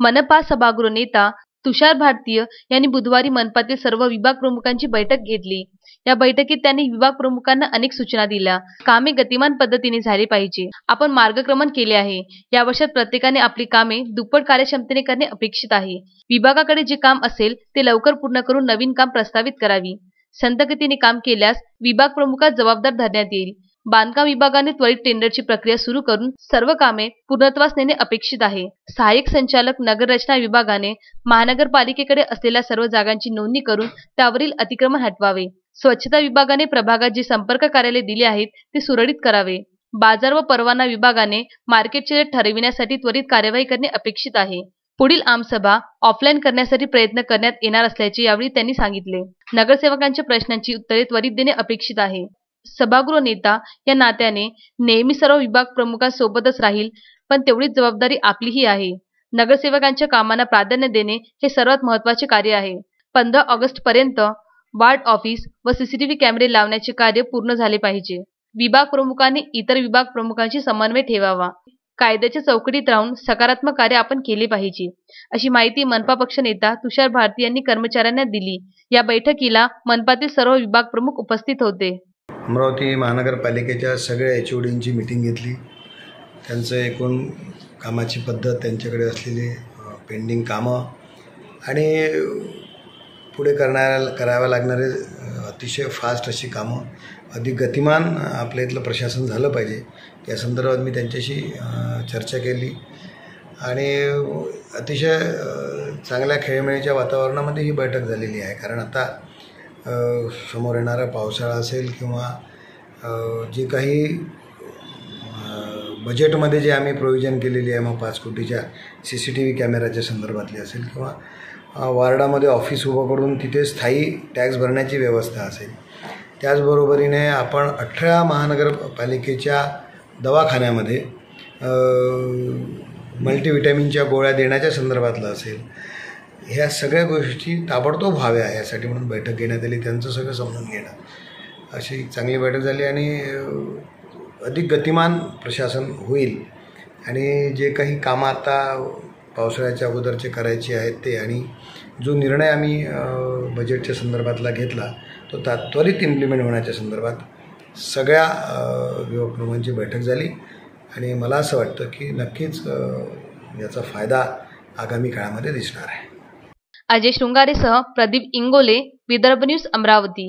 मनपा सभागृह नेता तुषार भारतीय यांनी बुधवारी मनपातील सर्व विभाग प्रमुखांची बैठक घेतली। या बैठकीत त्यांनी विभाग प्रमुखांना अनेक सूचना दिल्या। कामे गतिमान पद्धतीने झाली पाहिजे। आपण मार्गक्रमण केले आहे। या वर्षात प्रत्येकाने आपली कामे दुप्पट कार्यक्षमतेने करणे अपेक्षित आहे। विभागाकडे जे काम असेल ते लवकर पूर्ण करून नवीन काम प्रस्तावित करावी। संथ गतीने काम केल्यास विभाग प्रमुखास जबाबदार धरण्यात येईल। बांधकाम विभागाने त्वरित टेंडरची प्रक्रिया सुरू करून सर्व कामे पूर्णत्वास नेणे अपेक्षित आहे। सहाय्यक संचालक नगर रचना विभागाने महानगरपालिकेकडे असलेल्या सर्व जागांची नोंदणी करून त्यावरील अतिक्रमण हटवावे। स्वच्छता विभागाने प्रभागात जे संपर्क कार्यालय दिले आहेत ते सुरळीत करावे। बाजार व परवाना विभागाने मार्केटचे रेट ठरविण्यासाठी त्वरित कार्यवाही करणे अपेक्षित आहे। पुढील आमसभा ऑफलाईन करण्यासाठी प्रयत्न करण्यात येणार असल्याचे यावेळी त्यांनी सांगितले। नगरसेवकांच्या प्रश्नांची उत्तरे त्वरित देणे अपेक्षित आहे। सभागृह नेता या नात्याने नेहमी सर्व विभाग प्रमुखांसोबतच राहील, पण तेवढीच जबाबदारी आपलीही आहे। नगरसेवकांच्या कामांना प्राधान्य देणे हे सर्वात महत्त्वाचे कार्य आहे। 15 ऑगस्ट पर्यंत वार्ड ऑफिस व सीसीटीव्ही कॅमेरे लावण्याचे कार्य पूर्ण झाले पाहिजे। विभाग प्रमुखांनी इतर विभाग प्रमुखांशी समन्वय ठेवावा। कायद्याच्या चौकटीत राहून सकारात्मक कार्य आपण केले पाहिजे, अशी माहिती मनपा पक्ष नेता तुषार भारती यांनी कर्मचाऱ्यांना दिली। या बैठकीला मनपातील सर्व विभाग प्रमुख उपस्थित होते। अमरावती महानगरपालिकेच्या सगळ्या एचओडींची मीटिंग घेतली। त्यांचं एकूण कामाची पद्धत, त्यांच्याकडे असलेली पेंडिंग कामं आणि पुढे कराव्या लागणारे अतिशय फास्ट अशी कामं, अधिक गतिमान आपल्या इथलं प्रशासन झालं पाहिजे या संदर्भात मी त्यांच्याशी चर्चा केली आणि अतिशय चांगल्या खेळीमेळीच्या वातावरणामध्ये ही बैठक झालेली आहे। कारण आता समोर येणारा पावसाळा असेल किंवा जे काही बजेटमध्ये जे आम्ही प्रोव्हिजन केलेली आहे, मग 5 कोटीच्या CCTV कॅमेराच्या संदर्भातली असेल किंवा वार्डामध्ये ऑफिस उभं करून तिथे स्थायी टॅक्स भरण्याची व्यवस्था असेल, त्याचबरोबरीने आपण 18 महानगरपालिकेच्या दवाखान्यामध्ये मल्टीव्हिटॅमिनच्या गोळ्या देण्याच्या संदर्भातलं असेल, ह्या सगळ्या गोष्टी ताबडतोब व्हाव्या यासाठी म्हणून बैठक घेण्यात आली। त्यांचं सगळं समजून घेणं अशी चांगली बैठक झाली आणि अधिक गतिमान प्रशासन होईल आणि जे काही कामं आता पावसाळ्याच्या अगोदरचे करायचे आहेत ते आणि जो निर्णय आम्ही बजेटच्या संदर्भातला घेतला तो त्वरित इम्प्लिमेंट होण्याच्या संदर्भात सगळ्या विभाग प्रमुखांची बैठक झाली आणि मला असं वाटतं की नक्कीच याचा फायदा आगामी काळामध्ये दिसणार आहे। अजय शृंगारेसह प्रदीप इंगोले, विदर्भ न्यूज, अमरावती।